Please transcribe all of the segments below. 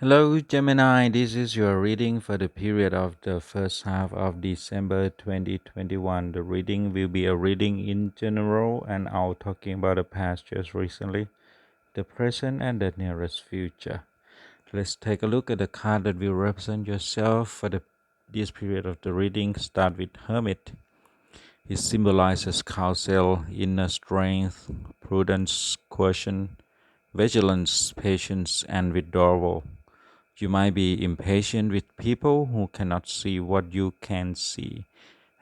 Hello, Gemini. This is your reading for the period of the first half of December 2021. The reading will be a reading in general, and I'll talking about the past just recently, the present, and the nearest future. Let's take a look at the card that will represent yourself for this period of the reading. Start with Hermit. It symbolizes counsel, inner strength, prudence, caution, vigilance, patience, and withdrawal. You might be impatient with people who cannot see what you can see,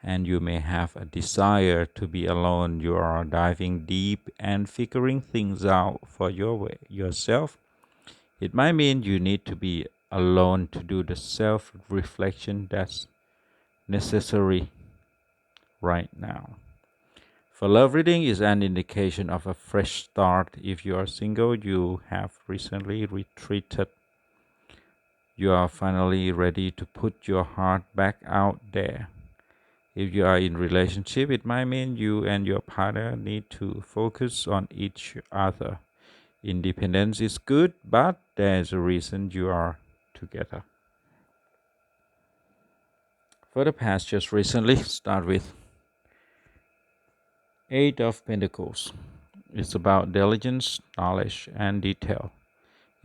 and you may have a desire to be alone. You are diving deep and figuring things out for yourself. It might mean you need to be alone to do the self reflection that's necessary right now. For love reading is an indication of a fresh start. If you are single, you have recently retreated. You are finally ready to put your heart back out there. If you are in relationship, it might mean you and your partner need to focus on each other. Independence is good, but there's a reason you are together. For the past, just recently, start with Eight of Pentacles. It's about diligence, knowledge, and detail.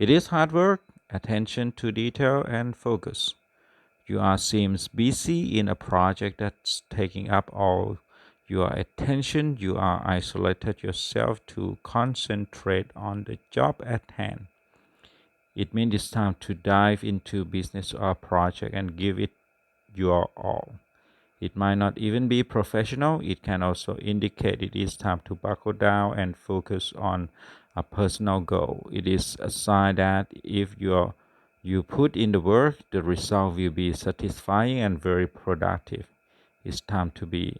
It is hard work, attention to detail, and focus. You are seems busy in a project that's taking up all your attention. You are isolated yourself to concentrate on the job at hand. It means it's time to dive into business or project and give it your all. It might not even be professional. It can also indicate it is time to buckle down and focus on a personal goal. It is a sign that if you put in the work, the result will be satisfying and very productive. It's time to be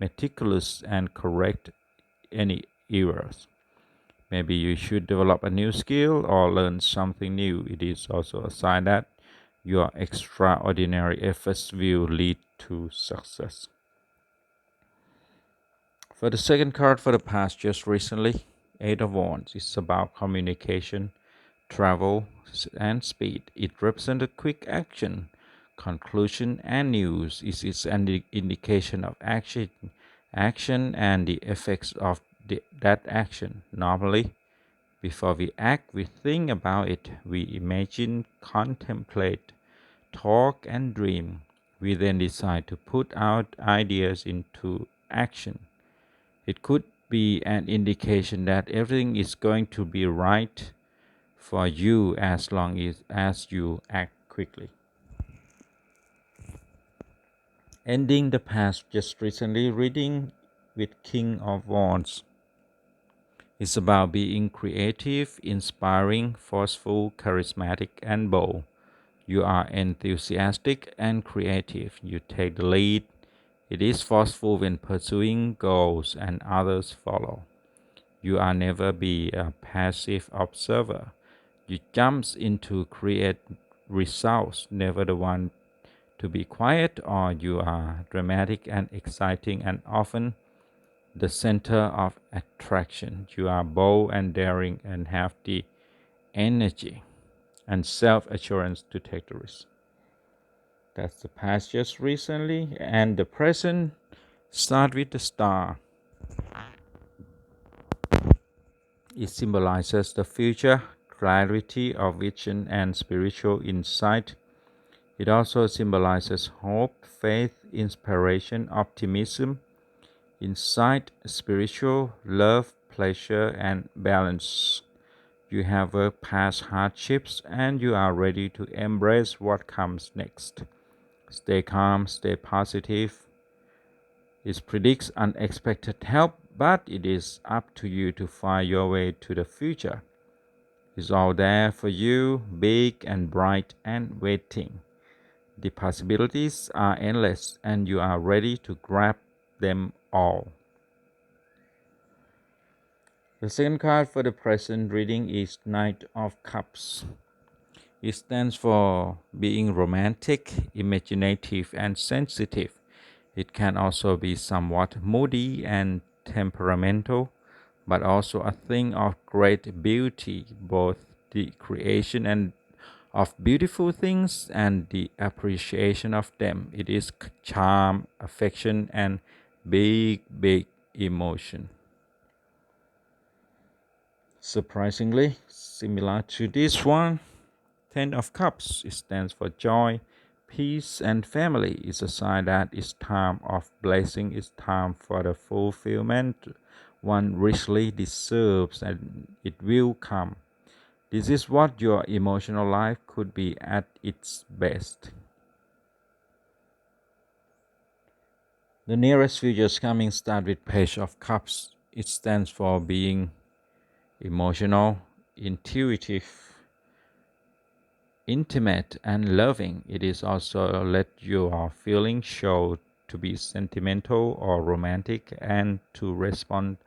meticulous and correct any errors. Maybe you should develop a new skill or learn something new. It is also a sign that your extraordinary efforts will lead to success. For the second card for the past, just recently, Eight of Wands is about communication, travel, and speed. It represents quick action, conclusion, and news. It is an indication of action and the effects of that action. Normally, before we act, we think about it. We imagine, contemplate, talk, and dream. We then decide to put our ideas into action. It could be an indication that everything is going to be right for you as long as you act quickly. Ending the past, just recently reading with King of Wands. It's about being creative, inspiring, forceful, charismatic, and bold. You are enthusiastic and creative. You take the lead. It is forceful when pursuing goals and others follow. You are never be a passive observer. You jump into create results, never the one to be quiet, or you are dramatic and exciting and often the center of attraction. You are bold and daring and have the energy and self-assurance to take the risk. That's the past just recently, and the present start with the star. It symbolizes the future, clarity of vision, and spiritual insight. It also symbolizes hope, faith, inspiration, optimism, insight, spiritual, love, pleasure, and balance. You have worked past hardships and you are ready to embrace what comes next. Stay calm, stay positive. It predicts unexpected help, but it is up to you to find your way to the future. It's all there for you, big and bright and waiting. The possibilities are endless and you are ready to grab them all. The second card for the present reading is Knight of Cups. It stands for being romantic, imaginative, and sensitive. It can also be somewhat moody and temperamental, but also a thing of great beauty, both the creation and of beautiful things and the appreciation of them. It is charm, affection, and big emotion. Surprisingly, similar to this one, Ten of Cups, it stands for joy, peace, and family. It's a sign that it's time of blessing, it's time for the fulfillment one richly deserves, and it will come. This is what your emotional life could be at its best. The nearest futures coming start with Page of Cups. It stands for being emotional, intuitive, intimate, and loving. It is also let your feelings show to be sentimental or romantic and to respond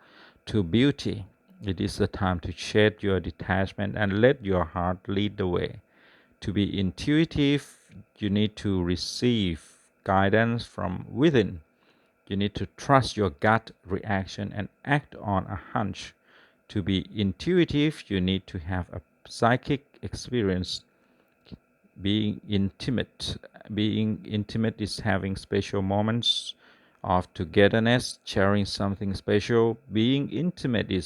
to beauty. It is the time to shed your detachment and let your heart lead the way. To be intuitive, you need to receive guidance from within. You need to trust your gut reaction and act on a hunch. To be intuitive, you need to have a psychic experience. Being intimate is having special moments of togetherness, sharing something special. Being intimate is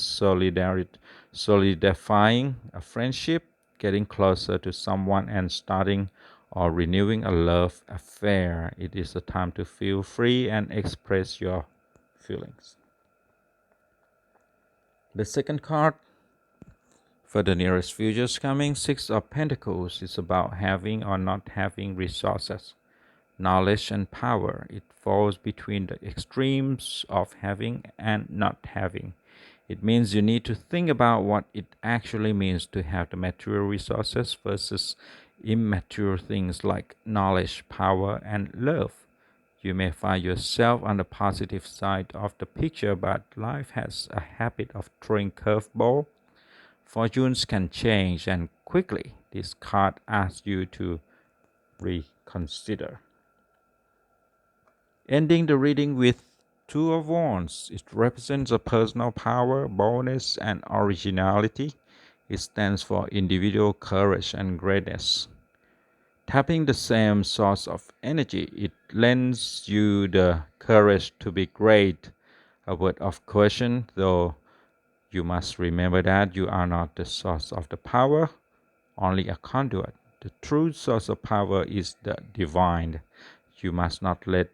solidifying a friendship, getting closer to someone, and starting or renewing a love affair. It is a time to feel free and express your feelings. The second card for the nearest futures coming, Six of Pentacles, is about having or not having resources, knowledge, and power. It falls between the extremes of having and not having. It means you need to think about what it actually means to have the material resources versus immaterial things like knowledge, power, and love. You may find yourself on the positive side of the picture, but life has a habit of throwing curveball. Fortunes can change and quickly. This card asks you to reconsider. Ending the reading with Two of Wands. It represents a personal power, boldness, and originality. It stands for individual courage and greatness. Tapping the same source of energy, it lends you the courage to be great. A word of caution, though, you must remember that you are not the source of the power, only a conduit. The true source of power is the divine. You must not let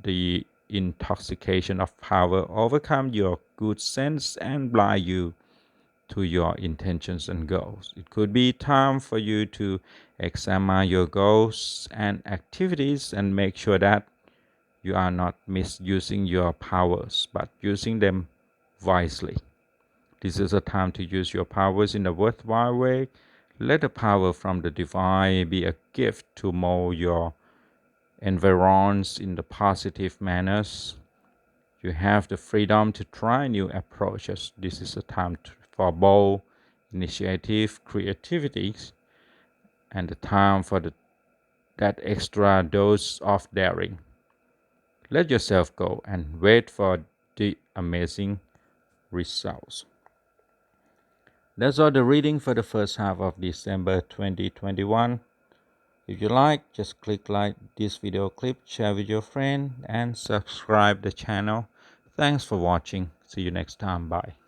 the intoxication of power overcome your good sense and blind you to your intentions and goals. It could be time for you to examine your goals and activities and make sure that you are not misusing your powers but using them wisely. This is a time to use your powers in a worthwhile way. Let the power from the divine be a gift to mold your environs in the positive manners. You have the freedom to try new approaches. This is a time for bold initiative, creativity, and the time for that extra dose of daring. Let yourself go and wait for the amazing results. That's all the reading for the first half of December 2021. If you like, just click like this video clip, share with your friend, and subscribe the channel. Thanks for watching. See you next time. Bye.